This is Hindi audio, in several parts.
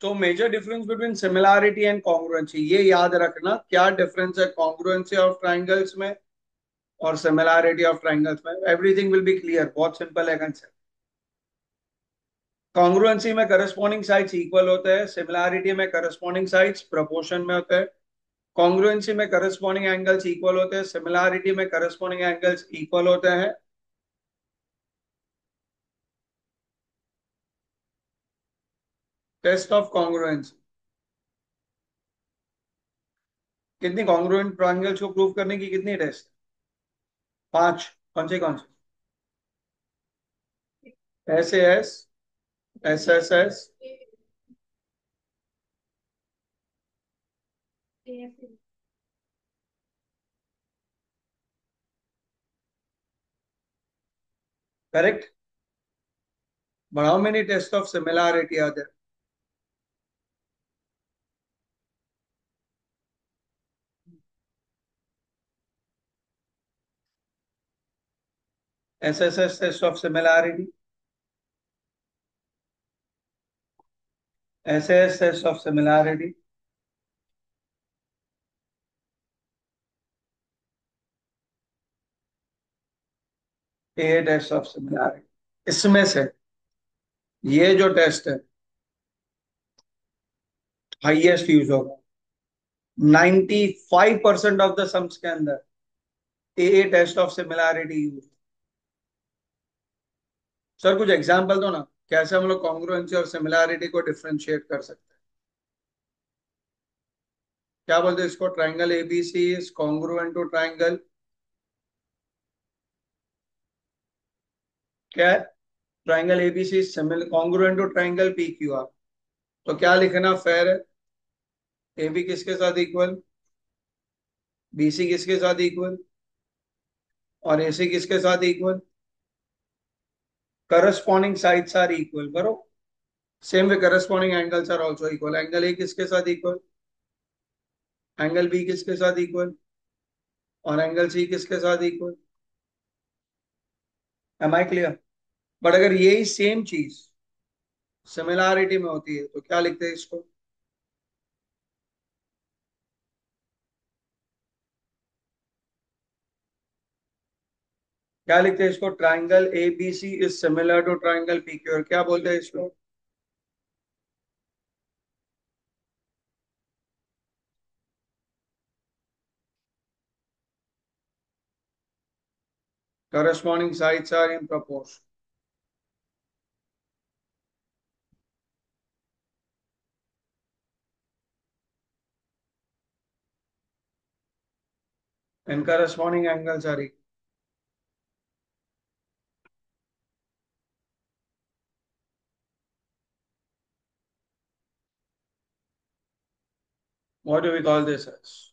तो major difference between similarity and congruency, ये याद रखना क्या डिफरेंस है कॉन्ग्रुएंसी ऑफ ट्राइंगल्स में और सिमिलैरिटी ऑफ ट्राइंगल्स में। एवरीथिंग विल बी क्लियर, बहुत सिंपल है कंसेप्ट। कॉन्ग्रुएंसी में करस्पॉन्डिंग साइड्स इक्वल होते हैं, सिमिलैरिटी में करस्पॉन्डिंग साइड्स प्रोपोर्शन में होते हैं। कॉन्ग्रुएंसी में करस्पॉन्डिंग एंगल्स इक्वल होते हैं, सिमिलैरिटी में करस्पॉन्डिंग एंगल्स इक्वल होते हैं। टेस्ट ऑफ कॉन्ग्रुएंसी, कितनी कॉन्ग्रुएंट ट्रायंगल्स को प्रूव करने की कितनी टेस्ट? पांच। कौन से कौन से? S S, S S S, correct. But how many tests of similarity are there? SSS test of similarity, SAS test of similarity, AA test of similarity। इसमें से ये जो टेस्ट है हाईएस्ट यूज होगा 95% ऑफ द सम्स के अंदर। AA test of similarity use. Sir कुछ एग्जांपल दो ना, कैसे हम लोग कॉन्ग्रुएंसी और सिमिलैरिटी को डिफरेंशिएट कर सकते हैं। क्या बोलते हैं इसको? Triangle ABC is congruent to triangle, क्या है? Triangle ABC is congruent to triangle PQR. तो क्या लिखना फेयर है? ए बी किसके साथ इक्वल, बी सी किसके साथ इक्वल, और ए सी किसके साथ equal? Corresponding sides are equal करो। Same way corresponding angles are also equal. Angle A किसके साथ इक्वल, एंगल बी किसके साथ इक्वल, और एंगल सी किसके साथ equal? Am I clear? But अगर यही सेम चीज सिमिलैरिटी में होती है तो क्या लिखते हैं इसको? क्या लिखते हैं इसको? Triangle A B C is similar to triangle P Q R. क्या बोलते हैं इसको? corresponding sides are in proportion and corresponding angles are equal. What do we call this as?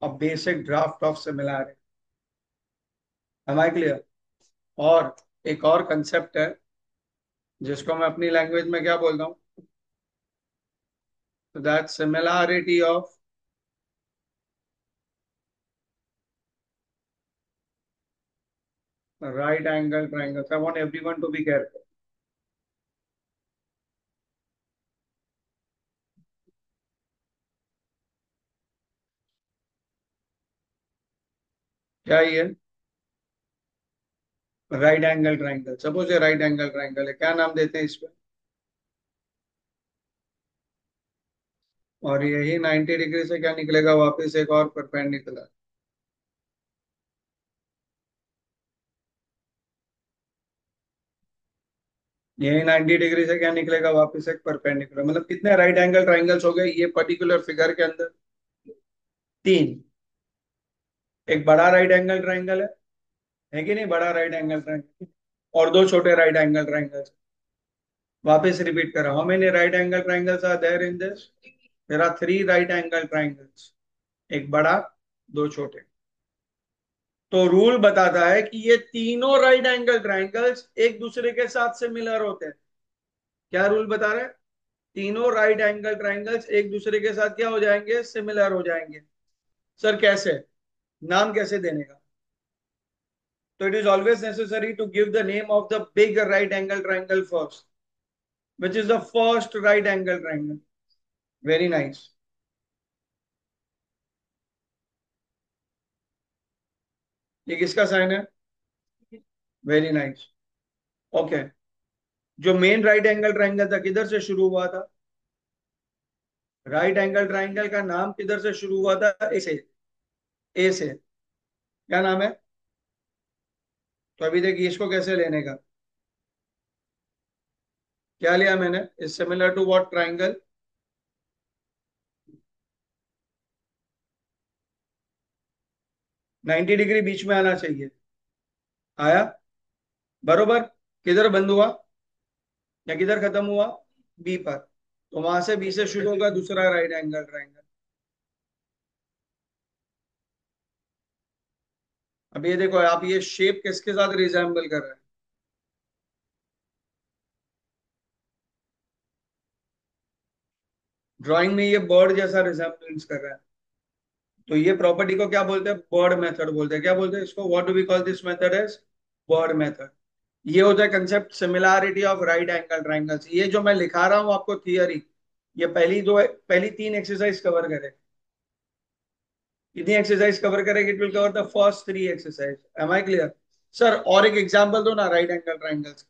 A basic draft of similarity. Am I clear? और एक और कंसेप्ट है जिसको मैं अपनी लैंग्वेज में क्या बोलता हूँ? That similarity of right angle triangles. I want everyone to be careful. क्या ये राइट एंगल ट्राइंगल? सपोज ये राइट एंगल ट्राइंगल है, क्या नाम देते हैं इस पे? और यही 90 डिग्री से क्या निकलेगा वापस? एक और परपेंडिकुलर। यही 90 डिग्री से क्या निकलेगा वापस? एक परपेंडिकुलर। मतलब कितने राइट एंगल ट्राइंगल्स हो गए ये पर्टिकुलर फिगर के अंदर? तीन। एक बड़ा राइट एंगल ट्राइंगल है कि नहीं? बड़ा राइट एंगल ट्राइंगल और दो छोटे राइट एंगल ट्राइंगल्स। वापस रिपीट करो, how many right angle triangles are there in this? There are three right angle triangles, एक बड़ा, दो छोटे। तो रूल बताता है कि ये तीनों राइट एंगल ट्राइंगल्स एक दूसरे के साथ सिमिलर होते हैं। क्या रूल बता रहे हैं? तीनों राइट एंगल ट्राइंगल्स एक दूसरे के साथ क्या हो जाएंगे? सिमिलर हो जाएंगे। सर कैसे? नाम कैसे देने का? तो it is always necessary to give the name of the big right angle triangle first. Which is the first right angle triangle? Very nice. ये किसका साइन है? Very nice. ओके। जो मेन राइट एंगल ट्राइंगल था किधर से शुरू हुआ था? राइट एंगल ट्राइंगल का नाम किधर से शुरू हुआ था? ए से। ए से। क्या नाम है? तो अभी देखिए इसको कैसे लेने का। क्या लिया मैंने? Is similar to what triangle? 90 degree बीच में आना चाहिए। आया? बरोबर। किधर बंद हुआ या किधर खत्म हुआ? बी पर। तो वहां से बी से शुरू होगा दूसरा राइट एंगल ट्राइंगल। अब ये देखो, आप ये शेप किसके साथ रिजेंबल कर रहे हैं? ड्राइंग में ये बर्ड जैसा रिजेंबलेंस कर रहा है। तो ये प्रॉपर्टी को क्या बोलते हैं? बर्ड मेथड बोलते हैं। क्या बोलते हैं इसको? What do we call this method? As bird method. ये होता है concept similarity of right angle triangles. ये जो मैं लिखा रहा हूं आपको थियरी, ये पहली तीन एक्सरसाइज कवर करे। कितनी एक्सरसाइज कवर करेगी? It will cover the first three exercise. Am I clear? Sir और एक एग्जांपल दो ना राइट एंगल ट्राइंगल्स।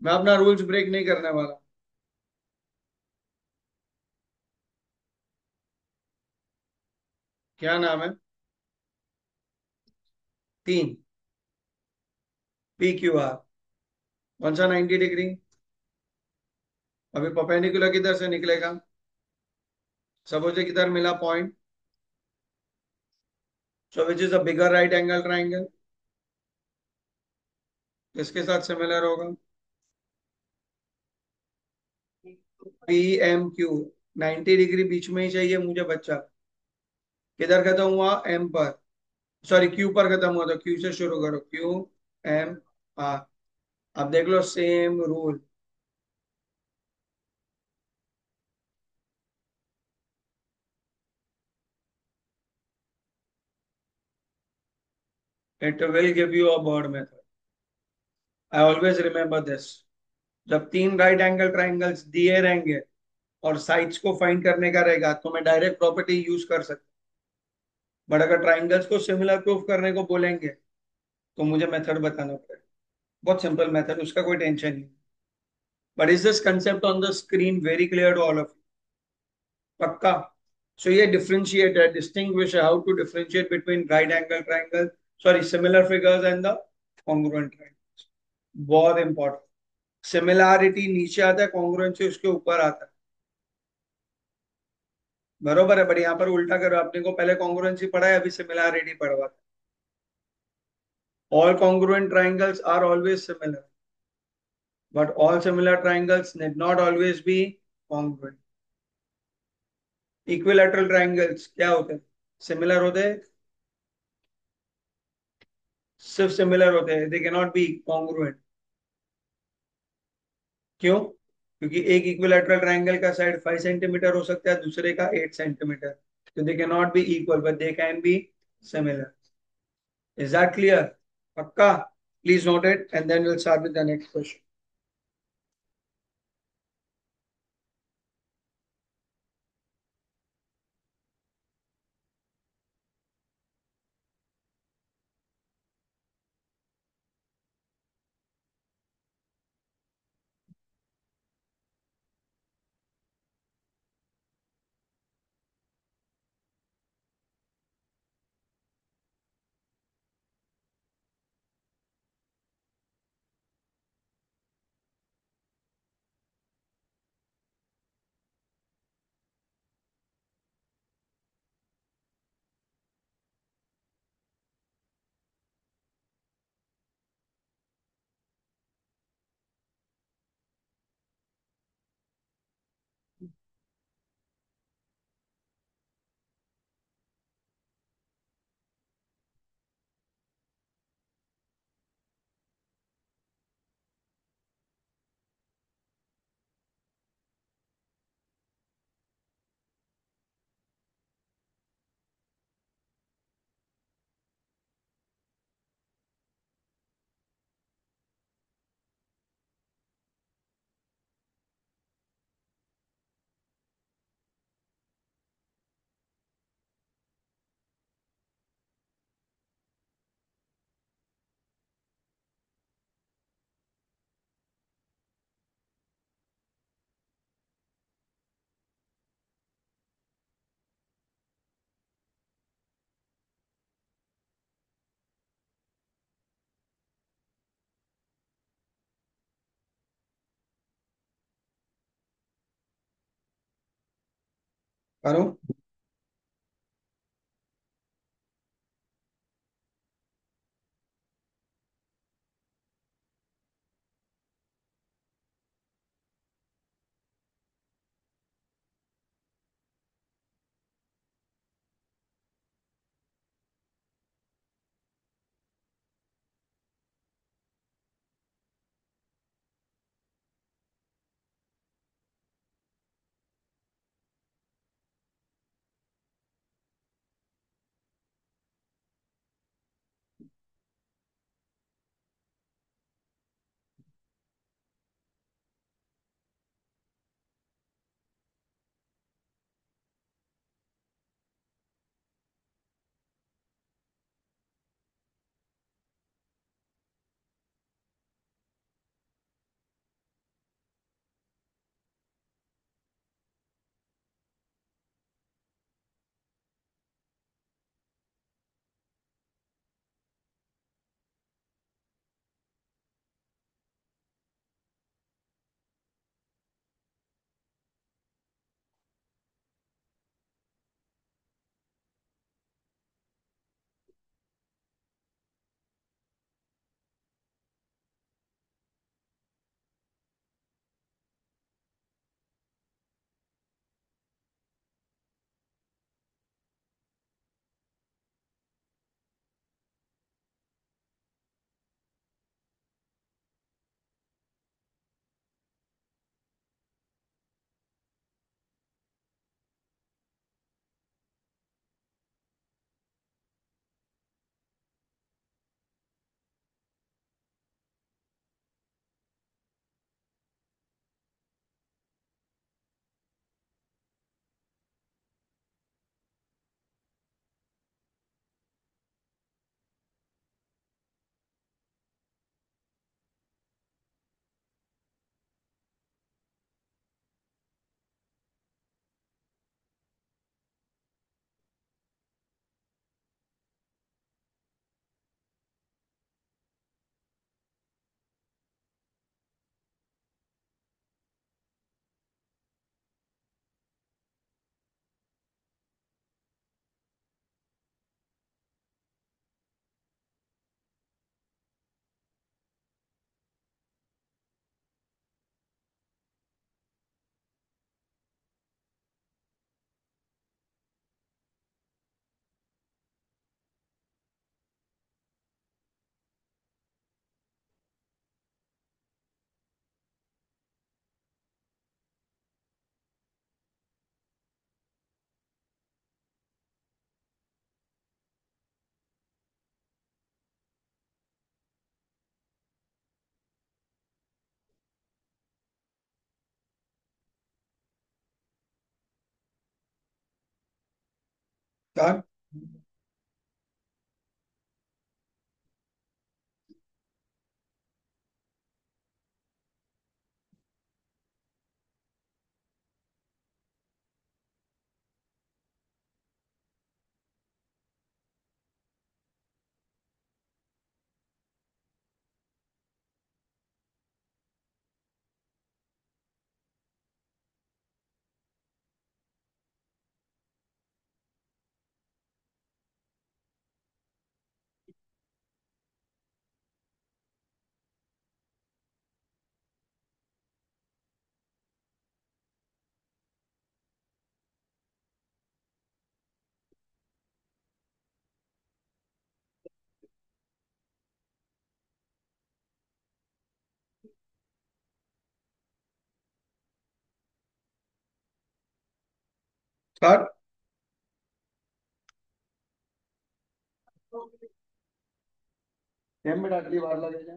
मैं अपना रूल्स ब्रेक नहीं करने वाला। क्या नाम है? तीन। P Q are. कौन सा 90 डिग्री? अभी परपेंडिकुलर किधर से निकलेगा? सपोज किधर मिला point? So which is a bigger right angle triangle? किसके साथ सिमिलर होगा? P M Q. 90 डिग्री बीच में ही चाहिए मुझे बच्चा। किधर खत्म हुआ? एम पर। सॉरी, क्यू पर खत्म हुआ, तो क्यू से शुरू करो। Q M R. अब देख लो same rule. It will give you a bird method. I always remember this. जब तीन राइट एंगल ट्राइंगल्स दिए रहेंगे और साइड्स को फाइंड करने का रहेगा तो मैं डायरेक्ट प्रॉपर्टी यूज कर सकता हूँ। बट अगर ट्राइंगल्स को सिमिलर प्रूफ करने को बोलेंगे तो मुझे मेथड बताना पड़ेगा। बहुत सिंपल मेथड, उसका कोई टेंशन नहीं। But is this concept on the screen very clear to all of? पक्का? सो ये डिफरेंशिएट है, डिस्टिंग्विश है, how to differentiate between right angle triangle, sorry similar figures and the congruent triangles. बहुत इंपॉर्टेंट। सिमिलैरिटी नीचे आता है, कॉन्ग्रुएंसी उसके ऊपर आता है। बरोबर है, बट यहाँ पर उल्टा करो। आपने को पहले कॉन्ग्रुएंसी पढ़ा है, अभी सिमिलैरिटी पढ़वा। All congruent triangles are always similar, but all similar triangles need not always be congruent. Equilateral triangles क्या होते हैं? सिमिलर होते हैं, सिर्फ सिमिलर होते हैं, they can not be congruent. क्यों? क्योंकि एक इक्विलैटरल ट्राइंगल का साइड 5 सेंटीमीटर हो सकता है, दूसरे का 8 सेंटीमीटर। तो they can not be equal but they can be similar. Is that clear? पक्का? Please note it and then will start with the next question. करूं? स्टार्ट। स्टार्ट। 10 मिनट अगली बार लगेगा।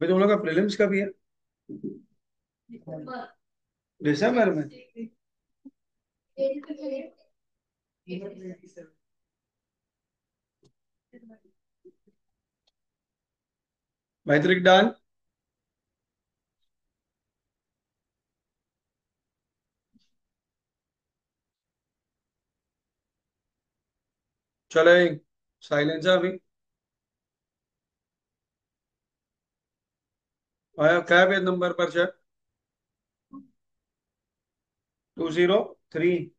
भाई तुम लोग का प्रीलिम्स कभी है? दिसंबर में? Matric done. चलो साइलेंसर भी आया, क्या पेज नंबर पर चेक। 203।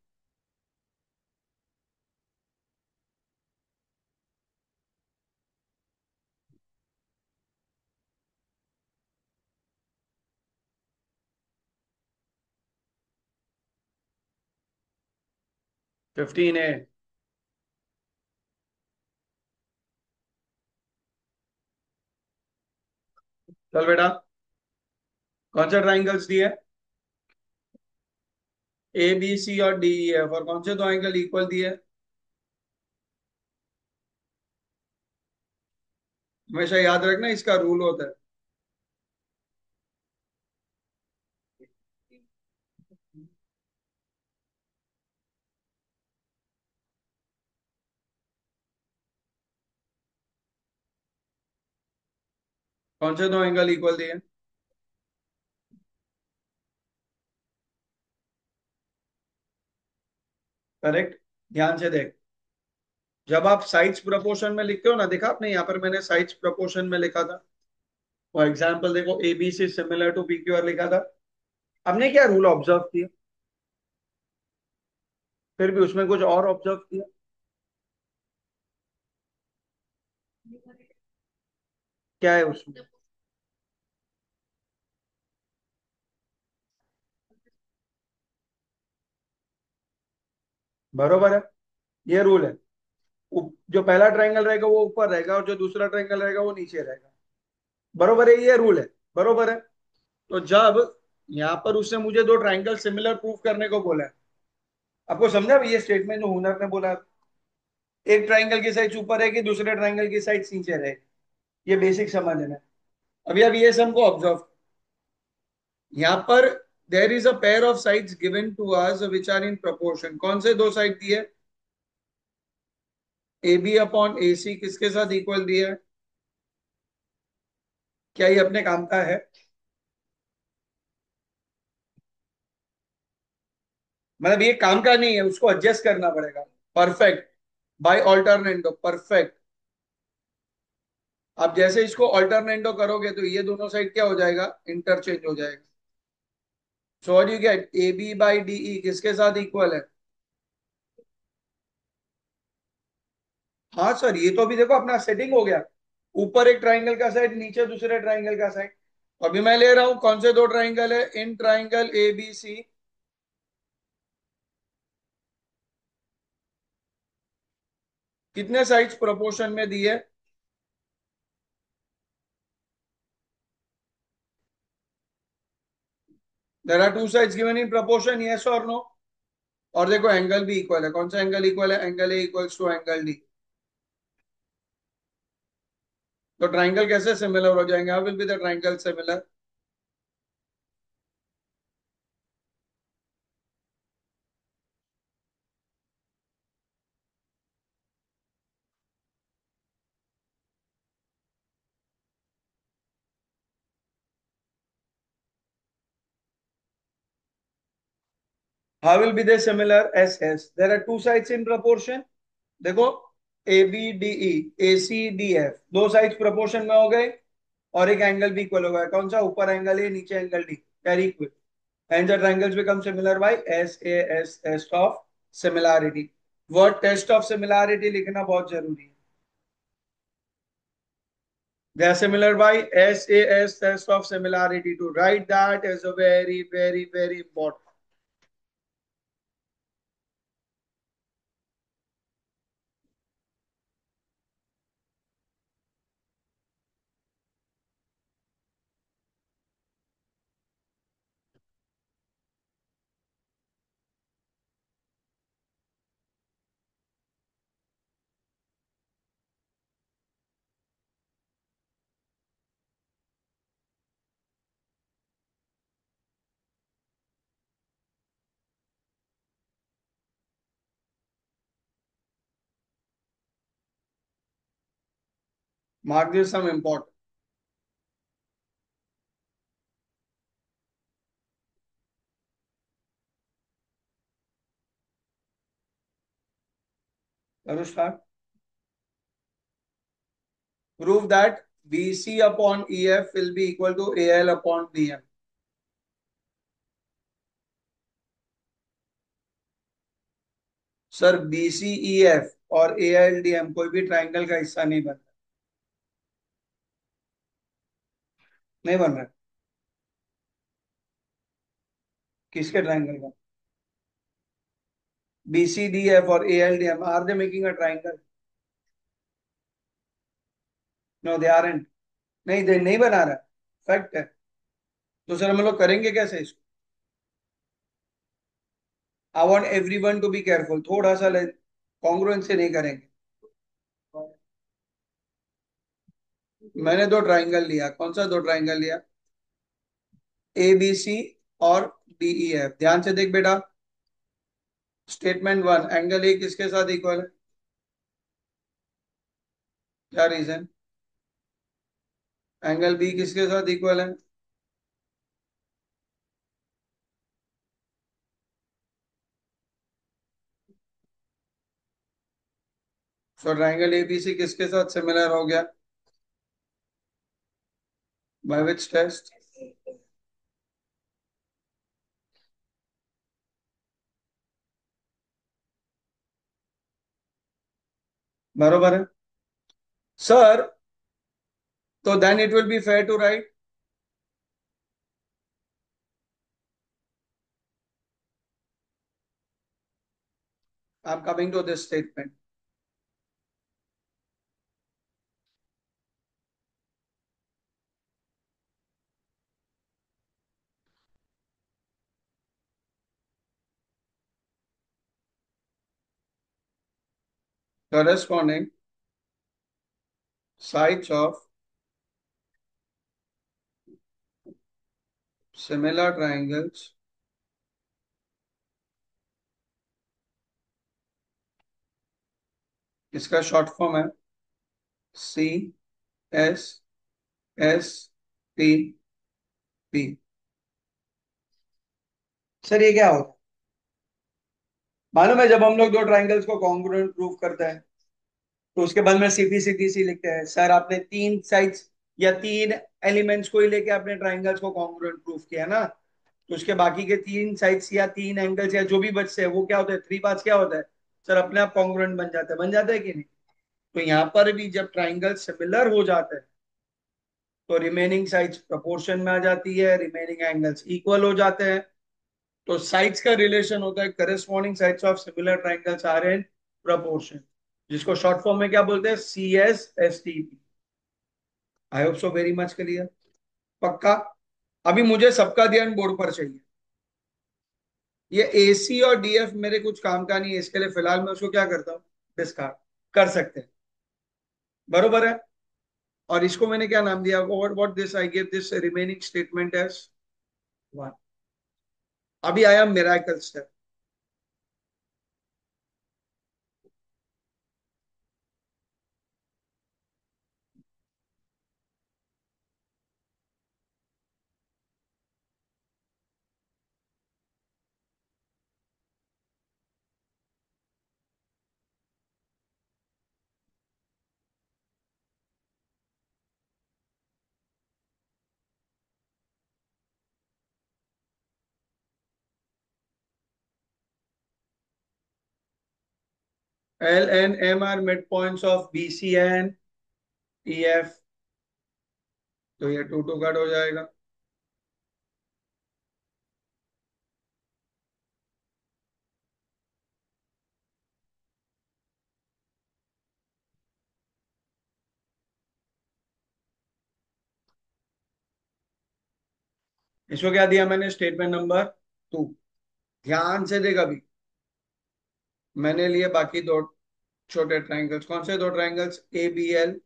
15A। चल बेटा, कौन से ट्राइंगल्स दिए? ABC और DEF, और कौन से दो एंगल इक्वल दिए? हमेशा याद रखना, इसका रूल होता है। कौन से दो एंगल इक्वल दिए? करेक्ट। ध्यान से देख, जब आप साइड्स प्रोपोर्शन में लिखते हो ना, देखा आपने यहाँ पर मैंने साइड्स प्रोपोर्शन में लिखा था। फॉर एग्जाम्पल देखो, ABC सिमिलर टू PQR लिखा था। हमने क्या रूल ऑब्जर्व किया? फिर भी उसमें कुछ और ऑब्जर्व किया। क्या है उसमें? बरोबर है, ये रूल है। जो पहला ट्रायंगल रहेगा वो ऊपर रहेगा, और जो दूसरा ट्रायंगल रहेगा वो नीचे रहेगा। बरोबर है, ये रूल है। बरोबर है। तो जब यहाँ पर उसने मुझे दो ट्रायंगल सिमिलर प्रूव करने को बोला है, आपको समझा भी ये स्टेटमेंट जो हुनर ने बोला? एक ट्रायंगल की साइड ऊपर है कि दूसरे ट्रायंगल की साइड नीचे रहे, ये बेसिक समझ लेना। अभी अब ये सम को ऑब्जर्व, यहाँ पर there is a pair of sides given to us which are in proportion. कौन से दो साइड दिए? AB अपॉन AC किसके साथ इक्वल दिया है? क्या ये अपने काम का है? मतलब ये काम का नहीं है, उसको एडजस्ट करना पड़ेगा। परफेक्ट। By alternendo, perfect. आप जैसे इसको ऑल्टरनेंडो करोगे तो ये दोनों साइड क्या हो जाएगा? इंटरचेंज हो जाएगा। So what you get, AB/DE किसके साथ इक्वल है? हाँ सर, ये तो अभी देखो अपना सेटिंग हो गया। ऊपर एक ट्राइंगल का साइड, नीचे दूसरे ट्राइंगल का साइड। अभी मैं ले रहा हूं कौन से दो ट्राइंगल है? इन ट्राइंगल ABC कितने साइड्स प्रोपोर्शन में दिए? There are two sides given in proportion, yes और नो? और देखो एंगल भी इक्वल है। कौन सा एंगल इक्वल है? Angle A equals to angle D। तो ट्राइंगल कैसे सिमिलर हो जाएंगे? How will be the triangle similar? How will be they similar? S S, there are two sides in proportion. देखो, ABDE, AC DF, दो साइड्स प्रोपोर्शन में हो गए, और एक एंगल भी इक्वल हो गया। कौन सा? ऊपर एंगल ए, नीचे angle D, carry equal. And the triangles become similar by SAS, test of similarity. Word test of similarity लिखना बहुत जरूरी है। They are similar by SAS, test of similarity. To write that is a very, very, very important. Mark this some important. करो start. Prove that BC upon EF will be equal to AL upon BM। Sir BCEF और ALDM कोई भी ट्राइंगल का हिस्सा नहीं बन रहा। नहीं बन रहा। किसके ट्राइंगल का? BCDF और ALDM are they making a triangle? No they aren't. नहीं दे नहीं बना रहा। फैक्ट है। तो सर हम लोग करेंगे कैसे इसको? I want everyone to be careful, थोड़ा सा कॉन्ग्रुएंस से नहीं करेंगे। मैंने दो ट्राइंगल लिया, कौन सा दो ट्राइंगल लिया? ABC और DEF। ध्यान से देख बेटा। स्टेटमेंट वन, एंगल ए किसके साथ इक्वल है? क्या रीजन? एंगल बी किसके साथ इक्वल है? सो ट्राइंगल ABC किसके साथ सिमिलर हो गया? By which test? बरोबर है सर। तो then it will be fair to write, I am coming to this statement. corresponding sides of similar triangles इसका शॉर्ट फॉर्म है CSSTP। सर ये क्या होता है? मालूम है जब हम लोग दो ट्राइंगल्स को कॉन्ग्रुएंट प्रूव करते हैं तो उसके बाद में CPCTC लिखते हैं। सर आपने तीन साइड्स या तीन एलिमेंट्स को ही लेके आपने ट्राइंगल्स को कॉन्ग्रुएंट प्रूव किया ना, तो उसके बाकी के तीन साइड्स या तीन एंगल्स या जो भी बचते हैं वो क्या होता है? थ्री पार्ट्स क्या होता है? सर अपने आप कॉन्ग्रुएंट बन जाता है कि नहीं? तो यहाँ पर भी जब ट्राइंगल सिमिलर हो जाते हैं तो रिमेनिंग साइड्स प्रोपोर्शन में आ जाती है, रिमेनिंग एंगल्स इक्वल हो जाते हैं। तो साइड्स का रिलेशन होता है corresponding sides of similar triangles are in proportion, जिसको शॉर्ट फॉर्म में क्या बोलते हैं? CSSTP। I hope so very much clear. पक्का? अभी मुझे सबका ध्यान बोर्ड पर चाहिए। ये AC और DF मेरे कुछ काम का नहीं है, इसके लिए फिलहाल मैं उसको क्या करता हूँ? डिस्कार्ड कर सकते हैं। बरोबर है। और इसको मैंने क्या नाम दिया? What what this I give this remaining statement as one. अभी आया miracle step. L and M are mid points of BC and EF। तो ये टू टू कट हो जाएगा। इसको क्या दिया मैंने? Statement number two. ध्यान से देख अभी। मैंने लिए बाकी दो छोटे ट्राइंगल्स। कौन से दो triangles? ABL।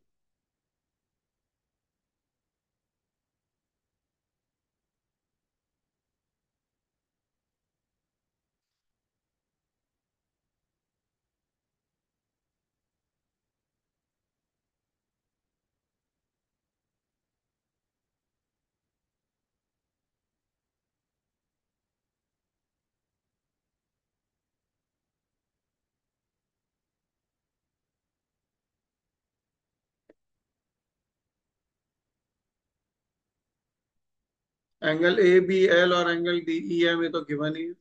Angle A B L और एंगल डी ई एम ये तो गिवन ही है।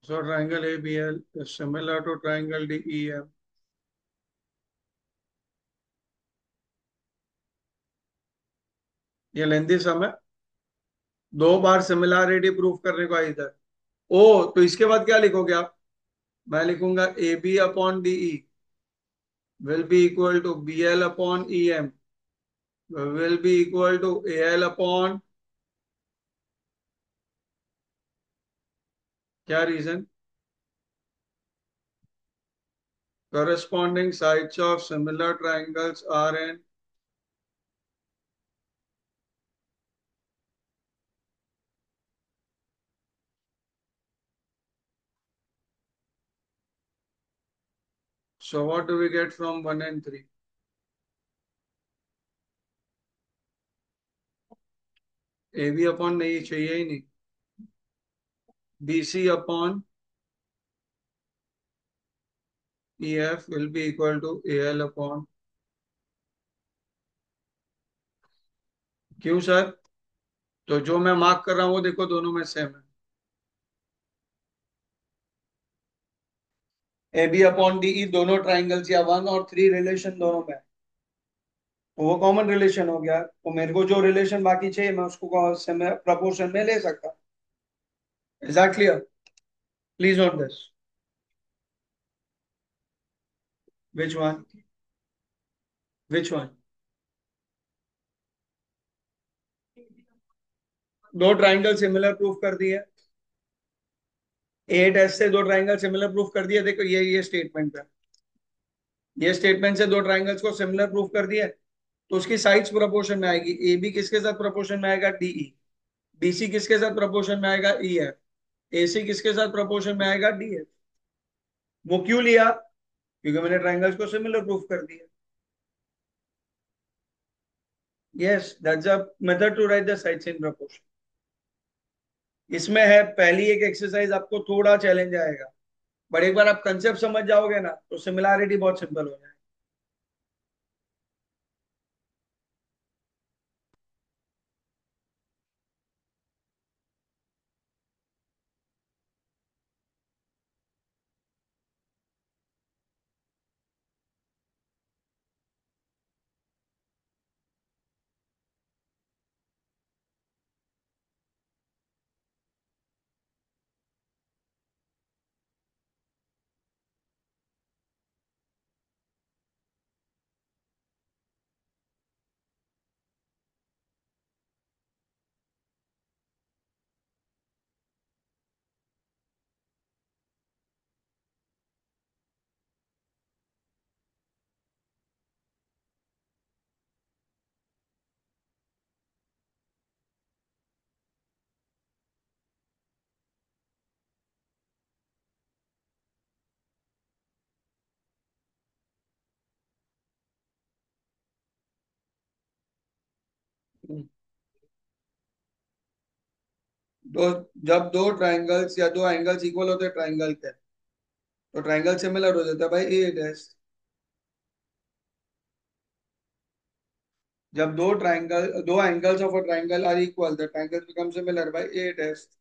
So triangle A B L similar to triangle D E M. ये लेंथी सम है। दो बार सिमिलैरिटी प्रूफ करने को आई इधर। ओ, तो इसके बाद क्या लिखोगे आप? मैं लिखूंगा A B upon D E will be equal to B L upon E M will be equal to A L upon. क्या reason? corresponding sides of similar triangles are in। So what do we get from 1 and 3? A B upon नहीं चाहिए ही नहीं। B C upon E F will be equal to A L upon. क्यों सर? तो जो मैं मार्क कर रहा हूं वो देखो दोनों में सेम है। A B upon D E दोनों ट्राइंगल्स या 1 और 3 रिलेशन दोनों में है। तो वो कॉमन रिलेशन हो गया, तो मेरे को जो रिलेशन बाकी चाहिए मैं उसको प्रपोर्शन में ले सकता। Is that clear? Please note this. Which one? Which one? दो ट्राइंगल सिमिलर प्रूफ कर दिए। ए टेस्ट से दो ट्राइंगल सिमिलर प्रूफ कर दिया। देखो ये स्टेटमेंट है। ये स्टेटमेंट से दो ट्राइंगल्स को सिमिलर प्रूफ कर दिया। तो उसकी साइड्स प्रोपोर्शन में आएगी। ए बी किसके साथ प्रोपोर्शन में आएगा? D E. बी सी किसके साथ प्रोपोर्शन में आएगा? E F. ए सी किसके साथ प्रोपोर्शन में आएगा? D F. वो क्यों लिया? क्योंकि मैंने ट्राइंगल्स को सिमिलर प्रूफ कर दिया। Yes, that's a method to write the sides in proportion. इसमें है पहली एक एक्सरसाइज, आपको थोड़ा चैलेंज आएगा, बट एक बार आप कंसेप्ट समझ जाओगे ना तो सिमिलैरिटी बहुत सिंपल हो जाएगी। दो जब दो ट्राइंगल्स या दो एंगल्स इक्वल होते हैं ट्राइंगल के, तो ट्राइंगल सिमिलर हो जाता है भाई। A test. जब दो angles of a triangle are equal the triangle become similar by A test.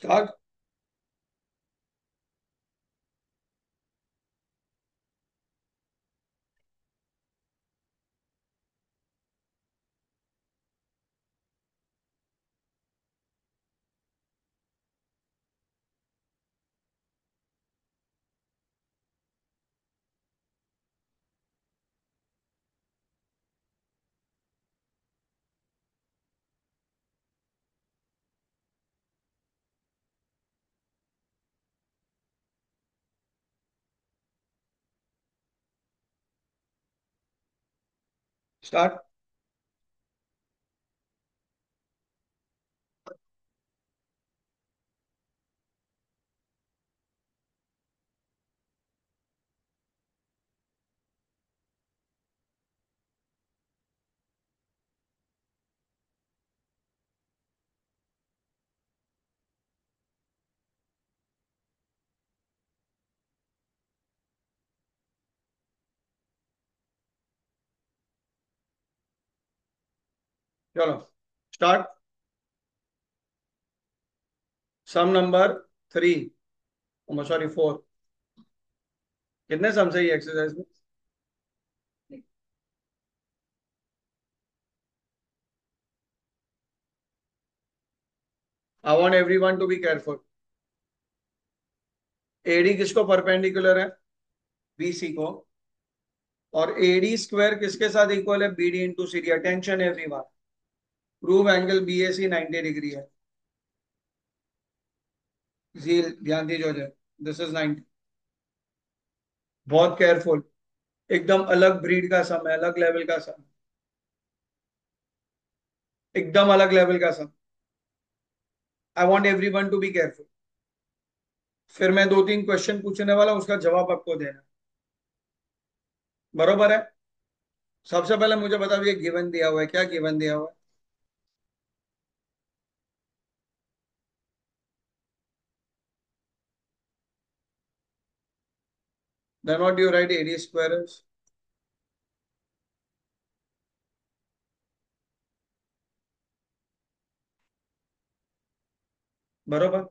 Start. Start. चलो स्टार्ट। Sum number 3, sorry 4। कितने सम से ये एक्सरसाइज में? I want everyone to be careful. AD किसको परपेंडिकुलर है? बीसी को। और एडी स्क्वायर किसके साथ इक्वल है? BD into CD. Attention everyone, prove angle BAC 90 degree है। जी ध्यान दीजिए, दिस इज 90। बहुत केयरफुल। एकदम अलग ब्रीड का सम है, अलग लेवल का सम। एकदम अलग लेवल का sum. I want everyone to be careful. फिर मैं दो तीन क्वेश्चन पूछने वाला हूं, उसका जवाब आपको देना। बरोबर है? सबसे पहले मुझे बताओ, ये गिवन दिया हुआ है, क्या गिवन दिया हुआ है? Then what do you write? AD square is. बरोबर।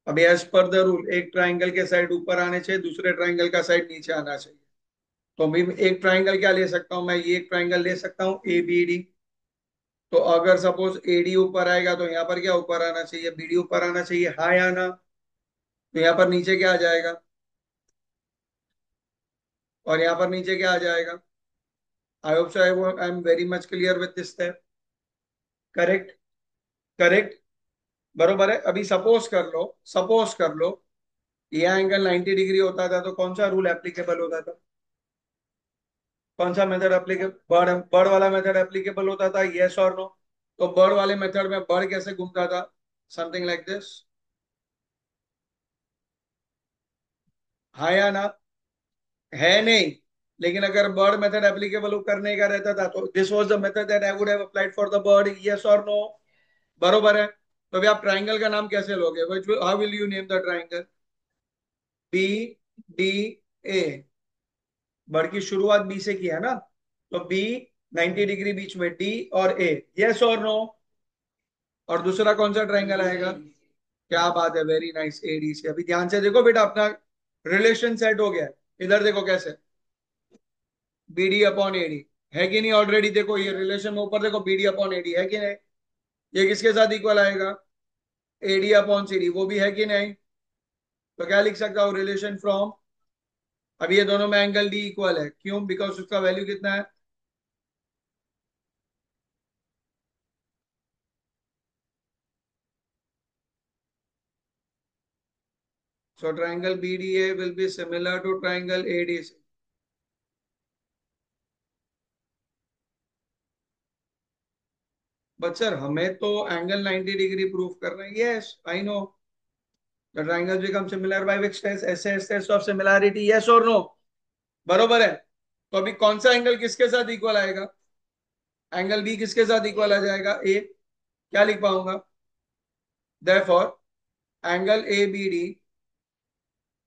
अभी एज पर द रूल, एक ट्राइंगल के साइड ऊपर आने चाहिए, दूसरे ट्राइंगल का साइड नीचे आना चाहिए। तो अभी एक ट्राइंगल क्या ले सकता हूं मैं? ये एक ट्राइंगल ले सकता हूँ ए बी डी। तो अगर सपोज एडी ऊपर आएगा तो यहाँ पर क्या ऊपर आना चाहिए? बीडी ऊपर आना चाहिए, हाँ या ना? तो यहाँ पर नीचे क्या आ जाएगा? और यहाँ पर नीचे क्या आ जाएगा? आई hope so I am very much clear with this step. Correct. Correct. बरोबर है। अभी सपोज कर लो ये एंगल 90 डिग्री होता था, तो कौन सा रूल एप्लीकेबल होता था? कौन सा मेथड एप्लीकेबल? बर्ड बर्ड वाला मेथड एप्लीकेबल होता था, यस और नो? तो बर्ड वाले मेथड में बर्ड कैसे घूमता था? Something like this. हाँ या ना? है नहीं। लेकिन अगर बर्ड मेथड एप्लीकेबल करने का रहता था तो this was the method that I would have applied for the bird, yes और नो? बरोबर है। तो अभी आप ट्राइंगल का नाम कैसे लोगे? How will you name the triangle? B D A. Bird की शुरुआत बी से की है ना? तो बी 90 डिग्री बीच में, डी और ए, यस और नो? और दूसरा कौन सा ट्राइंगल आएगा? क्या बात है, वेरी नाइस, एडी से। अभी ध्यान से देखो बेटा, अपना रिलेशन सेट हो गया है। इधर देखो कैसे, बीडी अपॉन एडी है कि नहीं? ऑलरेडी देखो ये रिलेशन में, ऊपर देखो बीडी अपॉन एडी है कि नहीं? ये किसके साथ इक्वल आएगा? एडी अपॉन सीडी, वो भी है कि नहीं? तो क्या लिख सकता हूँ? Relation from. अब ये दोनों में एंगल डी इक्वल है, क्यों? बिकॉज उसका वैल्यू कितना है? So triangle BDA will be similar to triangle ADC. But sir हमें तो एंगल 90 डिग्री प्रूव करना है। Yes I know. The triangles become similar by which test? ऐसे टेस्ट ऑफ सिमिलैरिटी, यस और नो? बरोबर है। तो अभी कौन सा एंगल किसके साथ इक्वल आएगा? एंगल बी किसके साथ इक्वल आ जाएगा? ए। क्या लिख पाऊंगा? Therefore angle A B D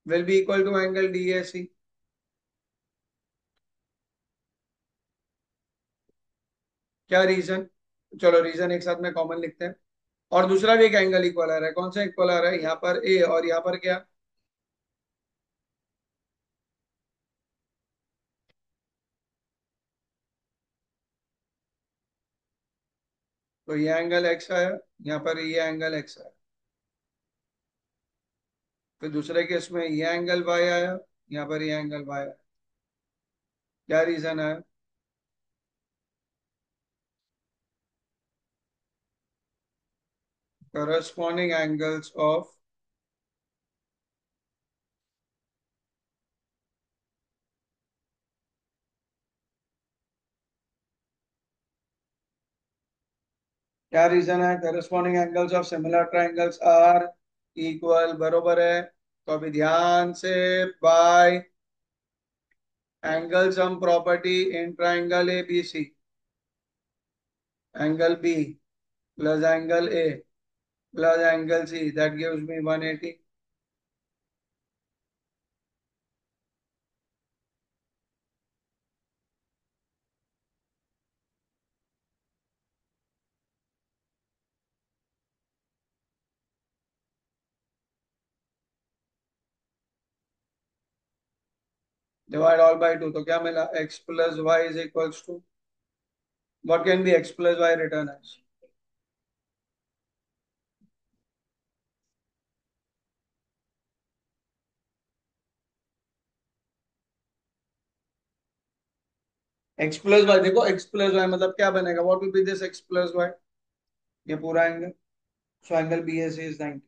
will be equal to angle D A C. क्या रीजन? चलो रीजन एक साथ में कॉमन लिखते हैं। और दूसरा भी एक एंगल इक्वल आ रहा है, कौन सा इक्वल आ रहा है, यहाँ पर ए और यहाँ पर क्या, तो ये एंगल एक्स आया, यहाँ पर ये एंगल एक्स आया। फिर दूसरे केस में ये एंगल वाई आया, यहाँ पर ये एंगल वाई आया। क्या रीजन है? करस्पॉन्डिंग एंगल्स ऑफ, क्या रीजन है, corresponding angles of similar triangles are equal, बरोबर है। तो अभी ध्यान से, by angle sum property in triangle A B C, angle B plus angle A plus angle C, that gives me 180। Divide all by two, तो क्या मिला, x plus Y is equals to, what can be x plus Y return as, x plus Y, देखो x प्लस वाई मतलब क्या बनेगा, what will be this x plus Y, ये पूरा angle, so angle B S is 90।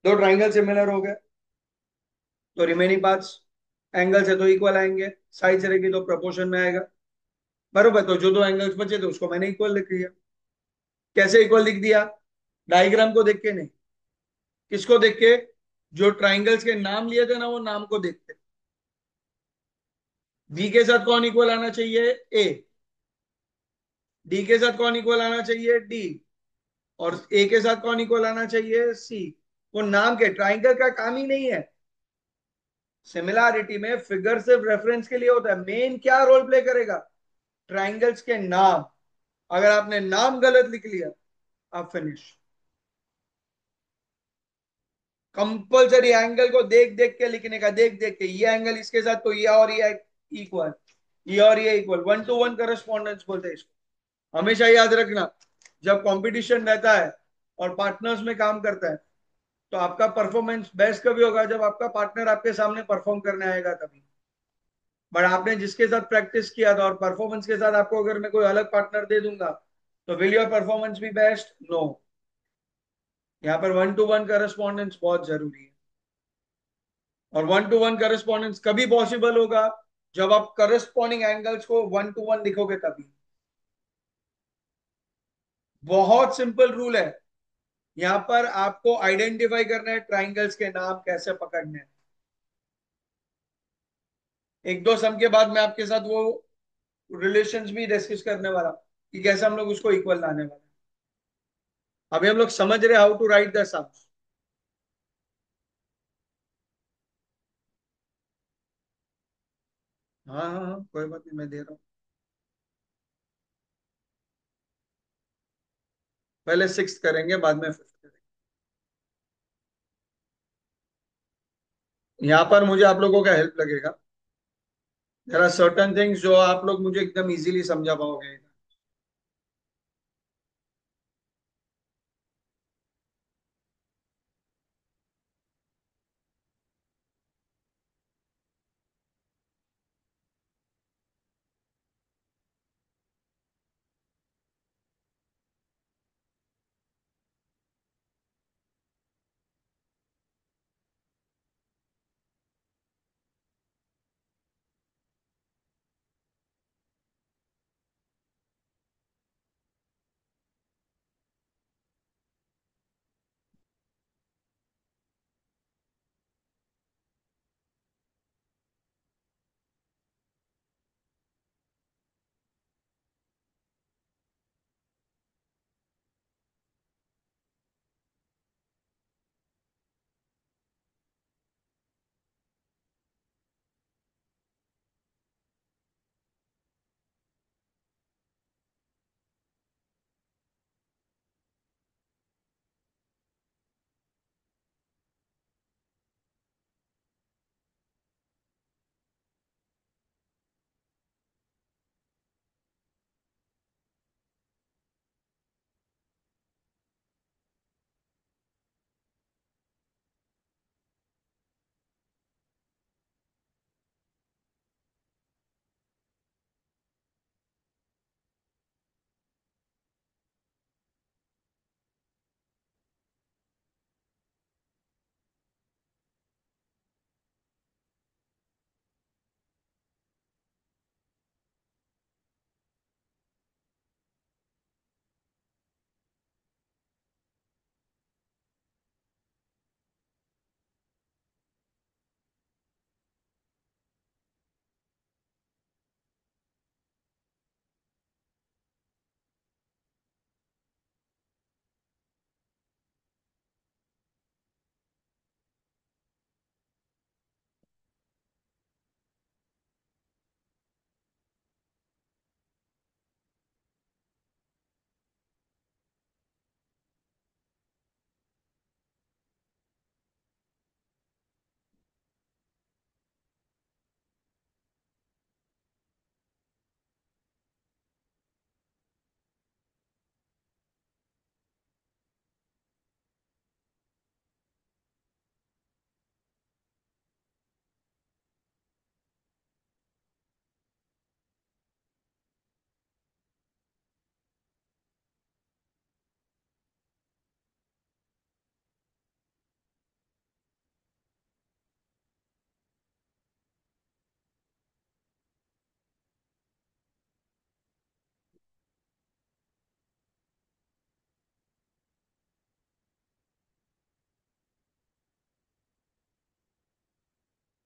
दो ट्राइंगल सिमिलर हो गए, तो रिमेनिंग पार्ट्स एंगल से तो इक्वल आएंगे, साइड से रहेगी तो प्रोपोर्शन में आएगा, बरोबर। तो जो दो एंगल्स बचे थे उसको मैंने इक्वल लिख दिया। कैसे इक्वल लिख दिया, डायग्राम को देख के नहीं, किसको देख के, जो ट्राइंगल्स के नाम लिए थे ना वो नाम को देख के। बी के साथ कौन इक्वल आना चाहिए, ए, डी के साथ कौन इक्वल आना चाहिए, डी, और ए के साथ कौन इक्वल आना चाहिए, सी। वो नाम के, ट्राइंगल का काम ही नहीं है, सिमिलैरिटी में फिगर सिर्फ रेफरेंस के लिए होता है, मेन क्या रोल प्ले करेगा, ट्राइंगल्स के नाम। अगर आपने नाम गलत लिख लिया, आप फिनिश। कंपलसरी एंगल को देख देख के लिखने का, देख देख के, ये एंगल इसके साथ तो ये और ये इक्वल, ये और ये इक्वल, 1 to 1 करस्पॉन्डेंस बोलते हैं इसको। हमेशा याद रखना, जब कंपटीशन रहता है और पार्टनर्स में काम करता है, तो आपका परफॉर्मेंस बेस्ट कभी होगा, जब आपका पार्टनर आपके सामने परफॉर्म करने आएगा तभी। बट आपने जिसके साथ प्रैक्टिस किया था और परफॉर्मेंस के साथ आपको अगर मैं कोई अलग पार्टनर दे दूंगा, तो will your performance be best, no. यहाँ पर 1 to 1 करस्पॉन्डेंस बहुत जरूरी है। और 1 to 1 करस्पॉन्डेंस कभी पॉसिबल होगा, जब आप करस्पॉन्डिंग एंगल्स को 1 to 1 लिखोगे तभी। बहुत सिंपल रूल है, यहां पर आपको आइडेंटिफाई करना है ट्राइंगल्स के नाम कैसे पकड़ने हैं। एक दो सम के बाद मैं आपके साथ वो रिलेशंस भी डिस्कस करने वाला हूं कि कैसे हम लोग उसको इक्वल लाने वाले हैं। अभी हम लोग समझ रहे how to write the sums. हाँ हाँ हाँ, कोई बात नहीं, मैं दे रहा हूँ। पहले सिक्स करेंगे, बाद में फिफ्थ करेंगे। यहाँ पर मुझे आप लोगों का हेल्प लगेगा, देयर आर सर्टेन थिंग्स जो आप लोग मुझे एकदम इजीली समझा पाओगे।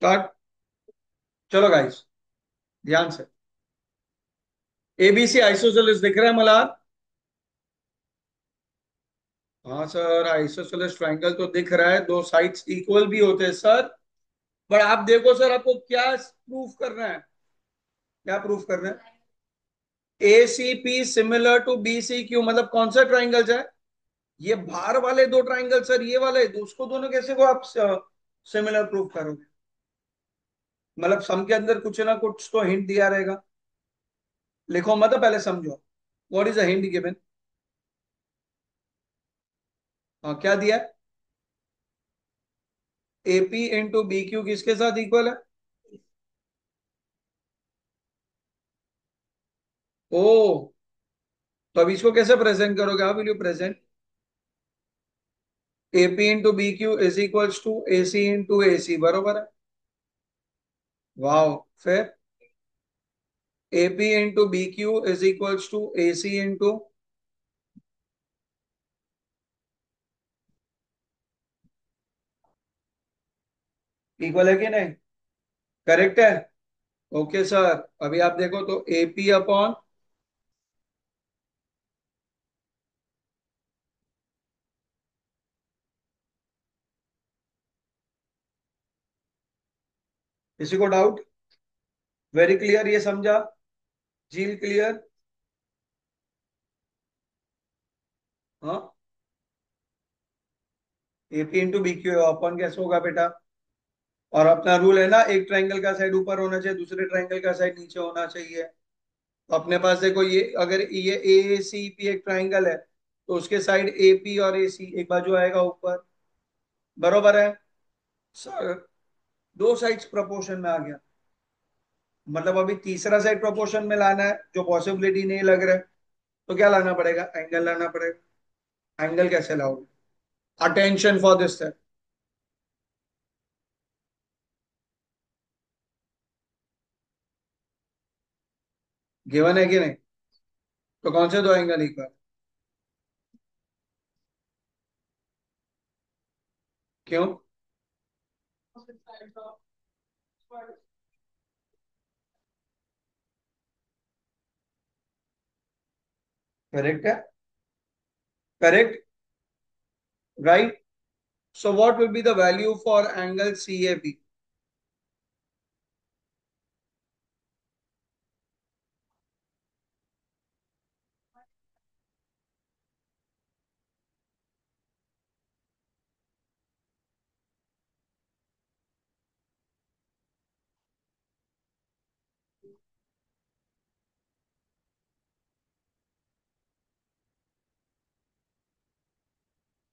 स्टार्ट। चलो गाइस, ध्यान से। एबीसी आइसोसेलेस दिख रहा है मला? हाँ सर, आइसोसेलेस ट्रायंगल तो दिख रहा है, दो साइड्स इक्वल भी होते हैं सर। पर आप देखो सर, आपको क्या प्रूफ करना है? क्या प्रूफ करना है? A C P similar to B C Q, मतलब कौन सा ट्राइंगल है? ये बाहर वाले दो ट्राइंगल सर, ये वाले उसको दोनों कैसे को आप सिमिलर प्रूफ करोगे? मतलब सम के अंदर कुछ ना कुछ तो हिंट दिया रहेगा। लिखो मतलब पहले समझो। What is a hint given? हाँ, क्या दिया है? एपी इंटू बी क्यू किसके साथ इक्वल है? ओ, तो अब इसको कैसे प्रेजेंट करोगे? How will you present? AP into B Q is equals to A C into A C, बरोबर है? वाह। फिर AP into B Q is equals to A C into, equal है कि नहीं? करेक्ट है। ओके सर, अभी आप देखो तो एपी अपॉन, किसी को डाउट? वेरी क्लियर, ये समझा? झील क्लियर? हाँ। AP into B Q upon कैसे होगा बेटा? और अपना रूल है ना, एक ट्रायंगल का साइड ऊपर होना चाहिए, दूसरे ट्रायंगल का साइड नीचे होना चाहिए। तो अपने पास देखो, ये अगर ये ए सी पी एक ट्रायंगल है, तो उसके साइड ए पी और ए सी एक बाजू आएगा ऊपर, बरोबर है? सर, दो साइड्स प्रपोर्शन में आ गया। मतलब अभी तीसरा साइड प्रपोर्शन में लाना है, जो पॉसिबिलिटी नहीं लग रहा है। तो क्या लाना पड़ेगा? एंगल लाना पड़ेगा। एंगल कैसे लाओगे? अटेंशन फॉर दिस है। गिवन है कि नहीं? तो कौन से दो एंगल इक्वल? क्यों? करेक्ट है। Correct. Right. So what will be the value for angle C A B?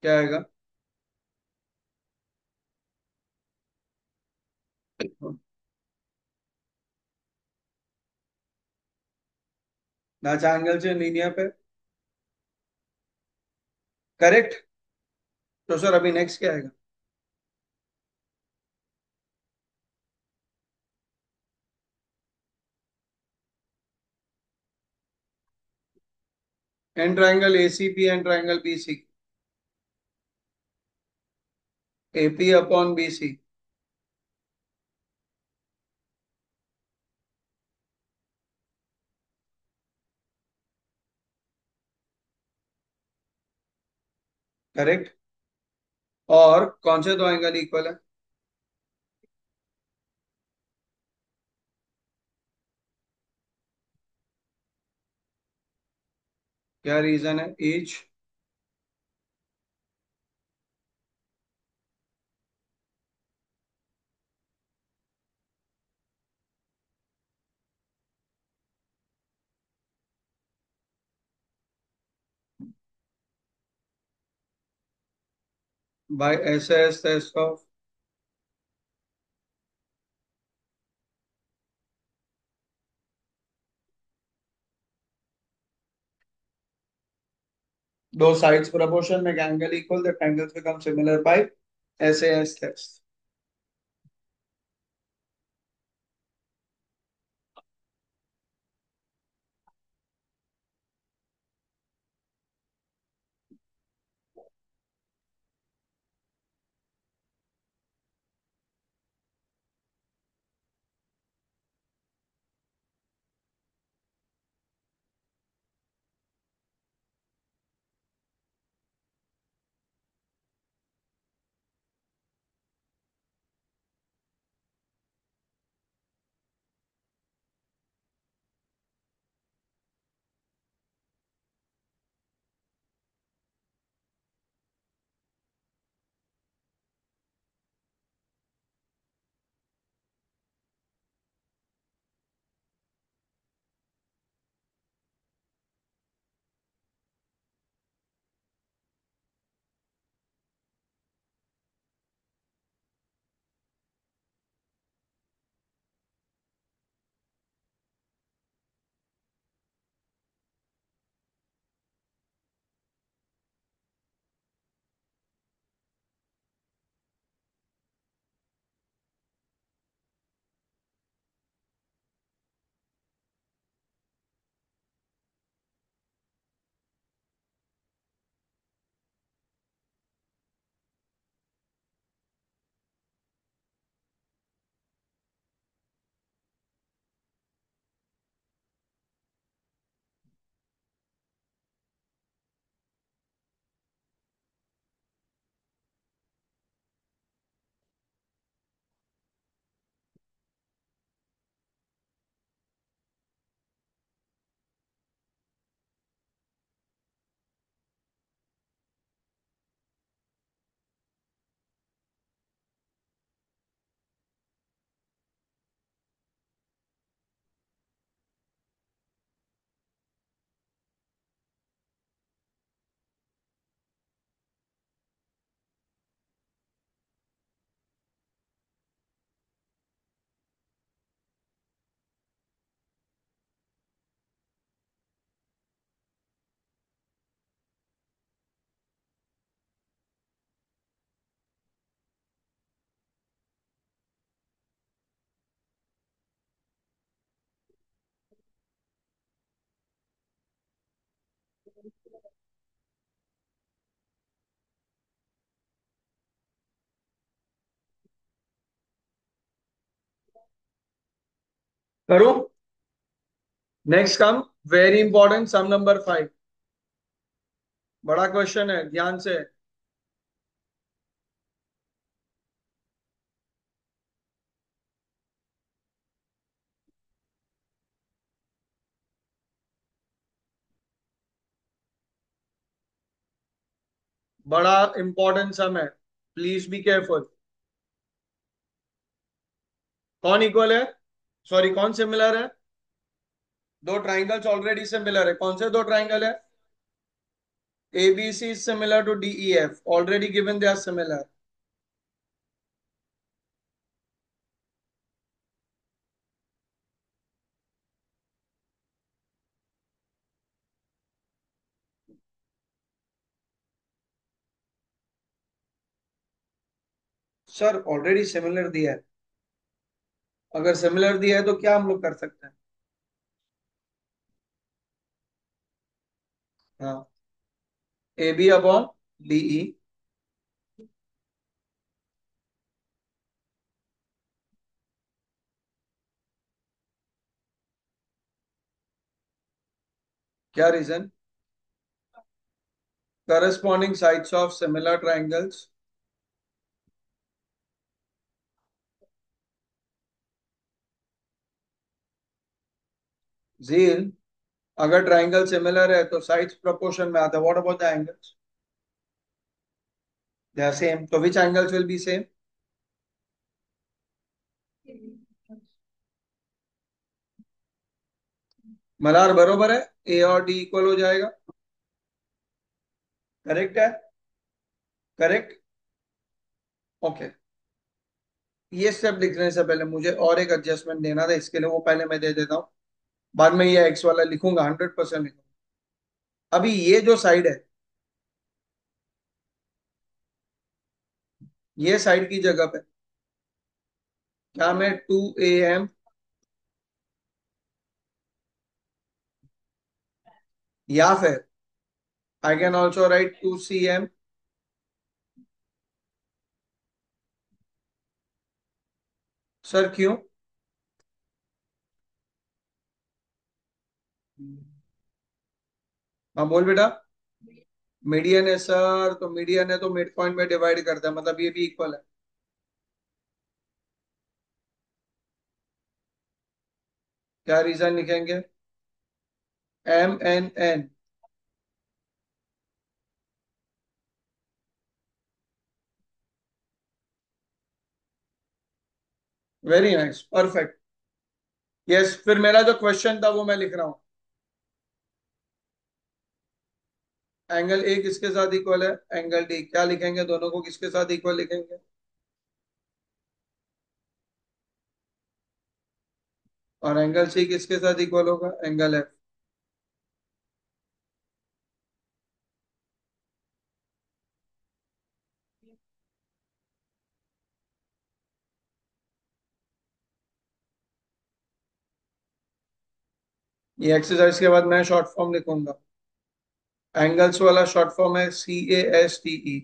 क्या आएगा? नाचा एंगल से लीनियर पे। करेक्ट। तो सर अभी नेक्स्ट क्या आएगा? In triangle A C P in triangle B C, A P upon B C. Correct. और कौन से दो एंगल इक्वल है? क्या रीजन है? Each by S S test of. दो साइड्स प्रपोर्शन में angle equal, the angles become similar by S S test. करूं? Next come, very important, sum number 5। बड़ा क्वेश्चन है, ध्यान से। बड़ा इंपॉर्टेंट सम है, प्लीज बी केयरफुल। कौन इक्वल है? सॉरी, कौन सिमिलर है? दो ट्राइंगल्स ऑलरेडी सिमिलर है। कौन से दो ट्राइंगल है? ABC is similar to DEF, already given they are similar. Sir already similar दिया है। अगर सिमिलर दिया है तो क्या हम लोग कर सकते हैं? हाँ, AB अपॉन DE। क्या reason? Corresponding sides of similar triangles. Jeel, अगर ट्राइंगल सिमिलर है तो साइड्स प्रोपोर्शन में आता है। What about the angles? They are same, तो which angles will be same? मलार बरोबर है, ए और डी इक्वल हो जाएगा। करेक्ट है? करेक्ट। ओके। ये स्टेप लिखने से पहले मुझे और एक एडजस्टमेंट देना था, इसके लिए वो पहले मैं दे देता हूँ। बाद में ये एक्स वाला लिखूंगा, 100% लिखूंगा। अभी ये जो साइड है, ये साइड की जगह पे क्या मैं 2AM, या फिर I can also right 2CM? Sir क्यों? हाँ बोल बेटा। मीडियन है सर, तो मीडियन है तो मिड पॉइंट में डिवाइड करता है, मतलब ये भी इक्वल है। क्या रीजन लिखेंगे? MNN। Very nice, perfect. Yes, फिर मेरा जो क्वेश्चन था वो मैं लिख रहा हूँ। एंगल ए किसके साथ इक्वल है? Angle D. क्या लिखेंगे? दोनों को किसके साथ इक्वल लिखेंगे? और एंगल सी किसके साथ इक्वल होगा? Angle F. ये एक्सरसाइज के बाद मैं शॉर्ट फॉर्म लिखूंगा। एंगल्स वाला शॉर्ट फॉर्म है CASTE।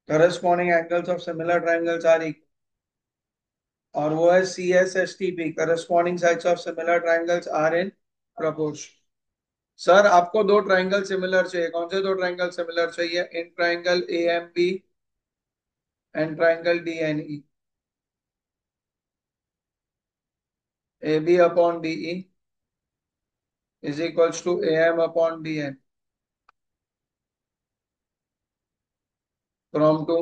Corresponding angles of similar triangles are equal. और वो है CSSTP, corresponding sides of similar triangles are in proportion. Sir आपको दो ट्राइंगल सिमिलर चाहिए, कौन से दो ट्राइंगल सिमिलर चाहिए? In triangle AMB and triangle DNE। AB upon DE is equals to AM upon DN। From two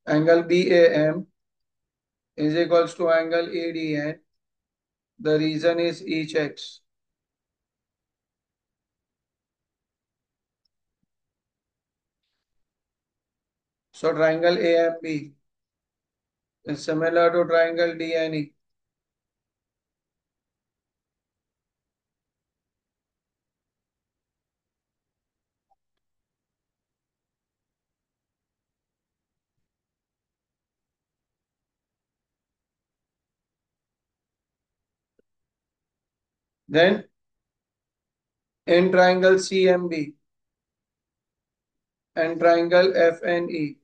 angle BAM is equals to angle ADN. The reason is each x. So triangle AMB is similar to triangle DNE. Then in triangle CMB and triangle FNE,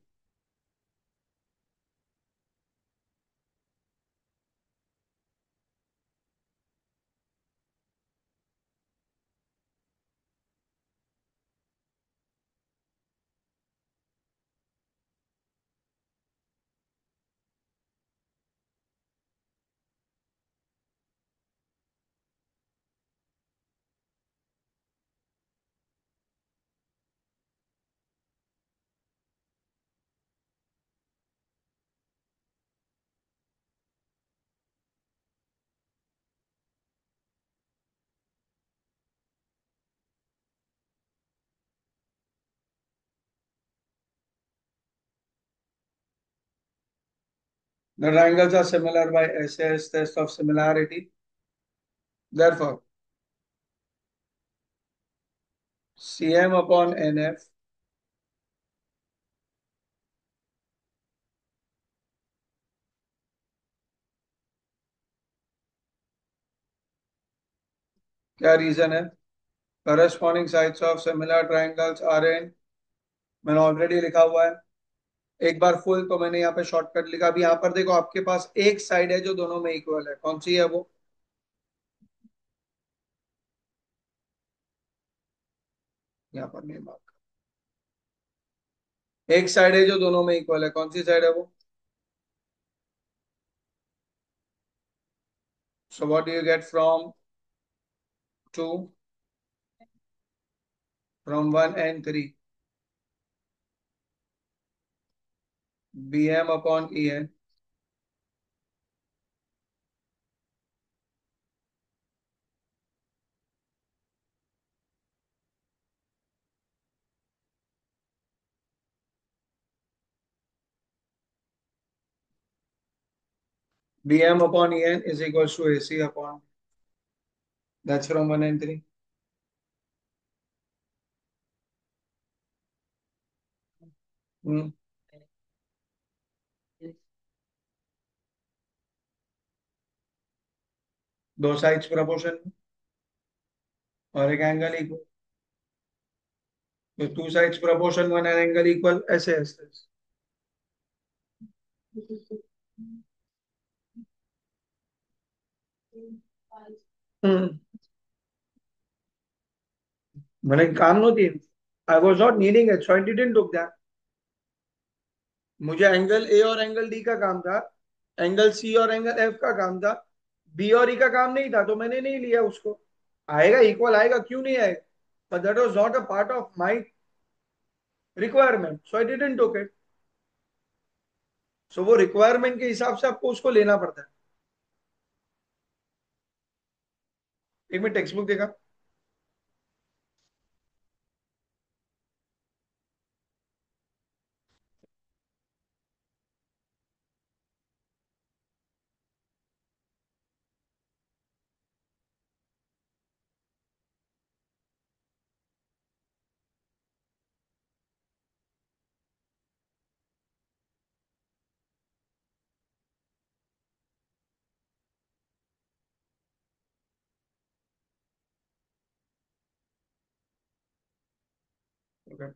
the triangles are similar by SAS test of similarity. Therefore, CM upon NF क्या रीजन है? Corresponding sides of similar triangles are in, मैंने ऑलरेडी लिखा हुआ है। एक बार फुल तो मैंने यहाँ पे शॉर्टकट लिखा। अभी यहाँ पर देखो, आपके पास एक साइड है जो दोनों में इक्वल है, कौन सी है वो? यहाँ पर नहीं मार्क। एक साइड है जो दोनों में इक्वल है, कौन सी साइड है वो? So what do you get from two, from one and three? B M upon E N. B M upon E N is equal to A C upon, that's from one and three. दो साइड्स प्रोपोर्शन में और एक एंगल इक्वल, तो two sides proportion one angle equal, ऐसे ऐसे। हम्म, मैंने काम नहोती, I was not needing it so I didn't took that. मुझे एंगल ए और एंगल डी का काम था, एंगल सी और एंगल एफ का काम था, बी और ई का काम नहीं था, तो मैंने नहीं लिया उसको। आएगा इक्वल आएगा, क्यों नहीं आएगा? But that was not a part of my requirement so I didn't took it. So वो रिक्वायरमेंट के हिसाब से आपको उसको लेना पड़ता है। एक मिनट, टेक्स्ट बुक देखा। okay.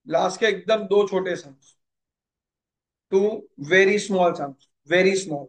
लास्ट के एकदम दो छोटे sums, two very small sums, very small.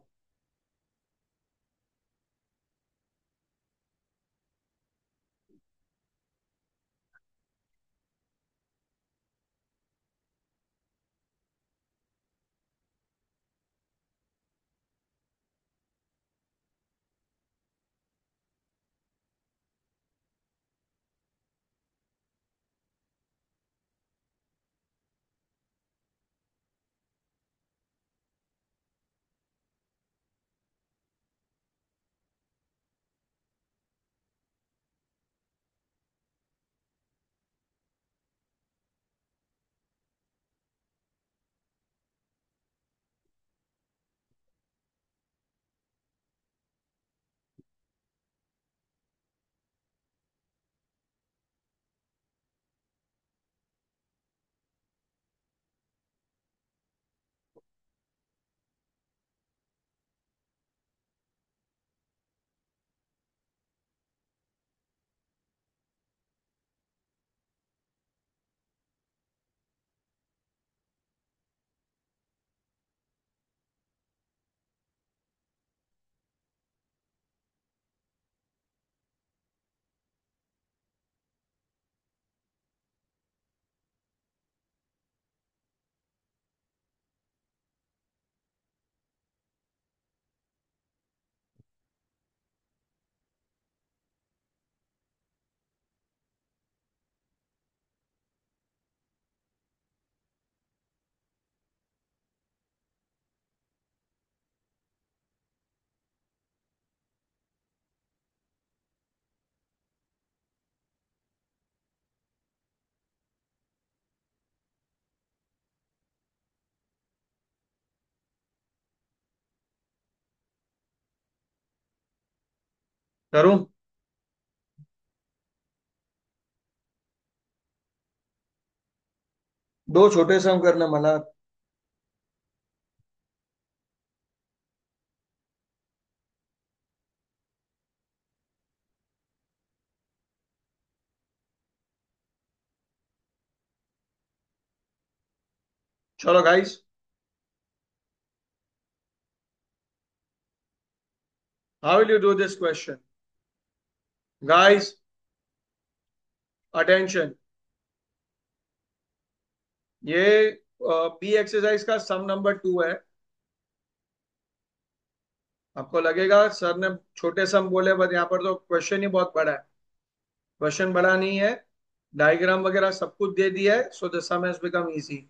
करूं? दो छोटे सम करना मला। चलो guys, how will you do this question? Guys, attention. ये बी एक्सरसाइज का सम नंबर 2 है। आपको लगेगा सर ने छोटे सम बोले, बट यहाँ पर तो क्वेश्चन ही बहुत बड़ा है। क्वेश्चन बड़ा नहीं है, डायग्राम वगैरह सब कुछ दे दिया है, so the sum has become easy.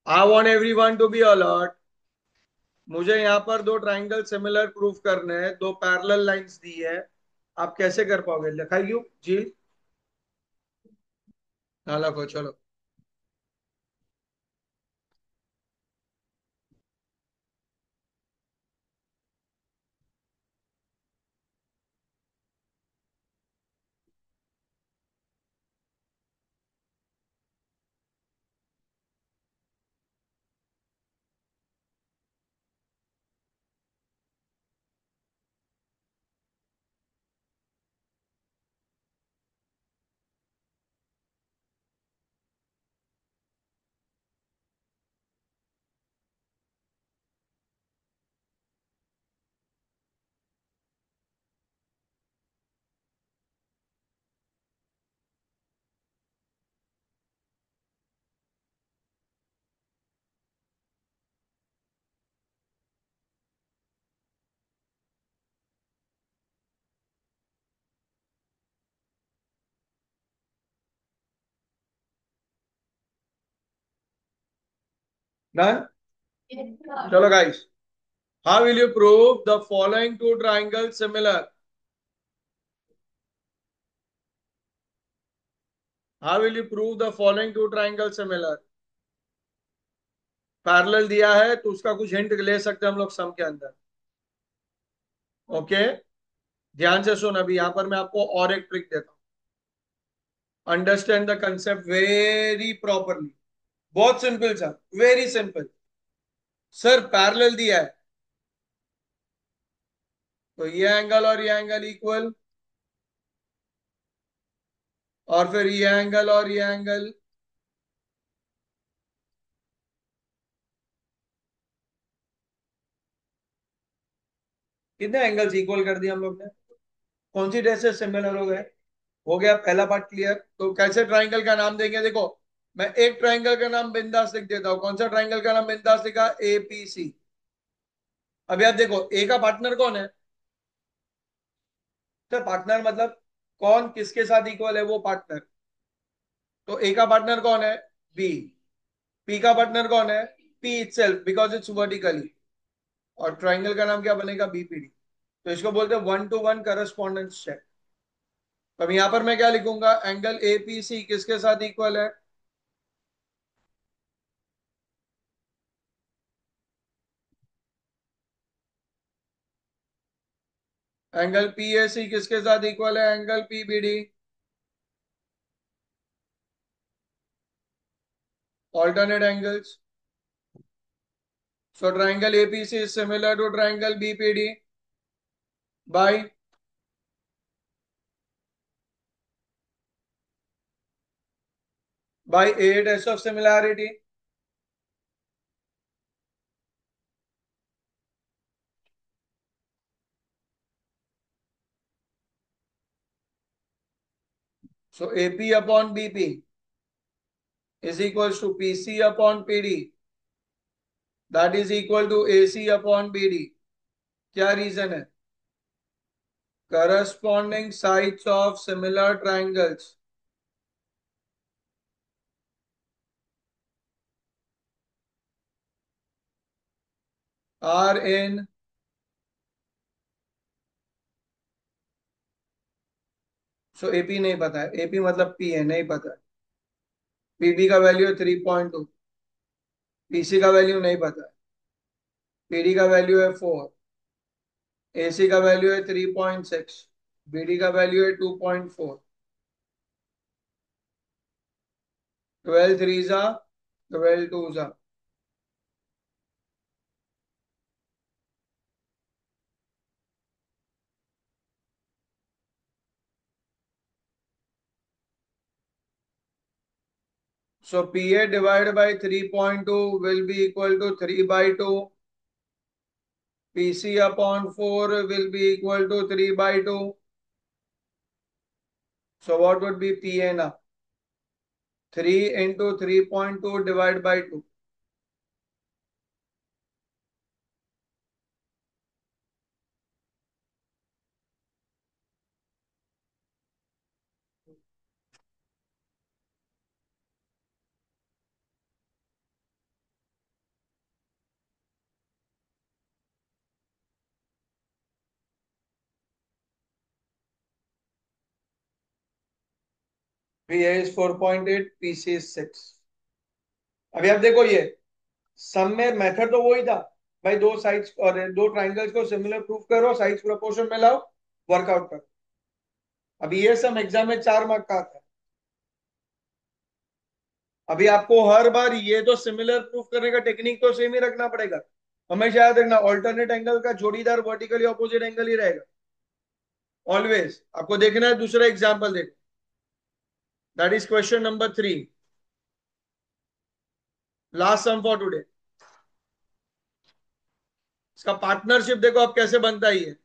I want everyone to be alert. मुझे यहाँ पर दो ट्राइंगल सिमिलर प्रूफ करने हैं, दो पैरेलल लाइंस दी है। आप कैसे कर पाओगे? लिखाइयो जी। हाँ लिखो, चलो। डन। चलो guys, how will you prove the following two triangle similar? How will you prove the following two triangle similar? Parallel दिया है तो उसका कुछ हिंट ले सकते हैं हम लोग सम के अंदर। ओके, ध्यान से सुन। अभी यहां पर मैं आपको और एक ट्रिक देता हूं। Understand the concept very properly. बहुत simple sir, very simple. Sir parallel दिया है, तो ये एंगल और ये एंगल इक्वल, और फिर ये एंगल और ये एंगल। कितने एंगल्स इक्वल कर दिए हम लोग ने? कौन सी डेज से सिमिलर हो गए? हो गया पहला पार्ट क्लियर। तो कैसे ट्राइंगल का नाम देंगे? देखो, मैं एक ट्राइंगल का नाम बिंदास लिख देता हूं। कौन सा ट्राइंगल का नाम बिंदास लिखा? एपीसी। अभी आप देखो, ए का पार्टनर कौन है? तो पार्टनर मतलब कौन किसके साथ इक्वल है, वो पार्टनर। तो ए का पार्टनर कौन है? बी। पी का पार्टनर कौन है? P itself, because it's vertically. और ट्राइंगल का नाम क्या बनेगा? बीपीडी। तो इसको बोलते हैं one to one correspondence check. तो अब यहां पर मैं क्या लिखूंगा? एंगल एपीसी किसके साथ इक्वल है? एंगल पीएसी किसके साथ इक्वल है? Angle PBD. Alternate angles. So triangle APC is similar to triangle BPD by A test of similarity. So AP upon BP is equals to PC upon PD, that is equal to AC upon BD। क्या रीजन है? corresponding sides of similar triangles are in। So AP नहीं पता है, एपी मतलब पी है, नहीं पता है। पीबी का वैल्यू है 3.2। पीसी का वैल्यू नहीं पता है। पीडी का वैल्यू है 4। AC का वैल्यू है 3.6, BD का वैल्यू है 2.4। 12 थ्री जा 12 टू जा। So PA divided by 3.2 will be equal to 3 by 2. PC upon 4 will be equal to 3 by 2. So what would be PA now? 3 into 3.2 divided by 2. PA is 4.8, PC is 6। अभी आप देखो ये सम में मेथड तो वही था भाई, दो साइड्स और दो ट्राइंगल्स को सिमिलर प्रूफ करो, साइड्स प्रोपोर्शन में लाओ, वर्कआउट करो। अभी ये सम एग्जाम में 4 मार्क का आता है। अभी आपको हर बार ये तो सिमिलर प्रूफ करने का टेक्निक तो सेम ही रखना पड़ेगा। हमेशा याद रखना ऑल्टरनेट एंगल का जोड़ीदार वर्टिकली ऑपोजिट एंगल ही रहेगा ऑलवेज। आपको देखना है दूसरा एग्जाम्पल देखो, that is question number 3, last sum for today. इसका पार्टनरशिप देखो अब कैसे बनता ही है।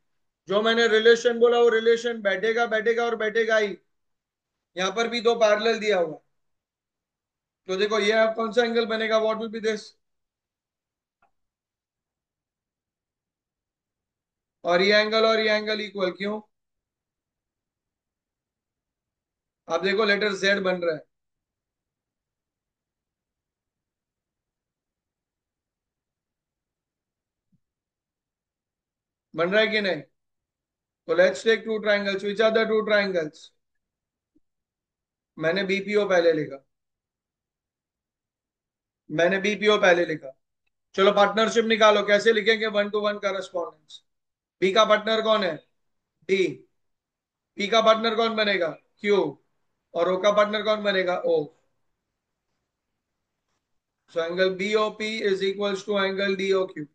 जो मैंने रिलेशन बोला वो रिलेशन बैठेगा बैठेगा और बैठेगा ही। यहां पर भी दो पैरेलल दिया हुआ, तो देखो ये अब कौन सा एंगल बनेगा, व्हाट विल बी दिस। और ये एंगल इक्वल क्यों। आप देखो लेटर जेड बन रहा है। बन रहा है कि नहीं। तो let's take two triangles, which are the two triangles. मैंने बीपीओ पहले लिखा, मैंने बीपीओ पहले लिखा। चलो पार्टनरशिप निकालो, कैसे लिखेंगे, 1 to 1 करस्पॉन्डेंस। बी का पार्टनर कौन है, डी। पी का पार्टनर कौन बनेगा, क्यू। और ओ का पार्टनर कौन बनेगा, O. So angle BOP is equals to angle DOQ.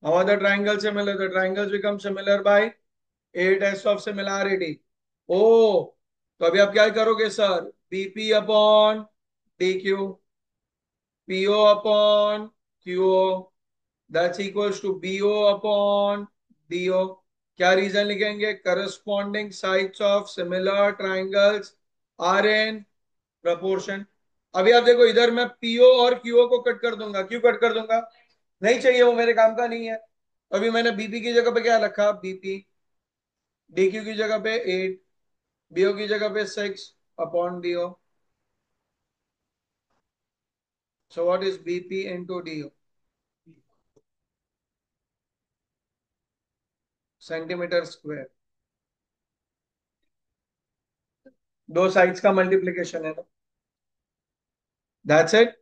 How are the triangles similar? The triangles become similar by a test of similarity. ओ, तो अभी आप क्या करोगे sir, BP upon D Q, PO upon QO, that's equals to BO upon DO. क्या रीजन लिखेंगे, corresponding sides of similar triangles are in proportion. अभी आप देखो इधर मैं पीओ और क्यूओ को कट कर दूंगा, क्यों कट कर दूंगा, नहीं चाहिए, वो मेरे काम का नहीं है। अभी मैंने बीपी की जगह पे क्या रखा, बीपी। डीक्यू की जगह पे 8, बीओ की जगह पे 6 upon DO. So what is BP into DO, centimetre square. दो साइड्स का मल्टीप्लीकेशन है ना, दैट्स इट।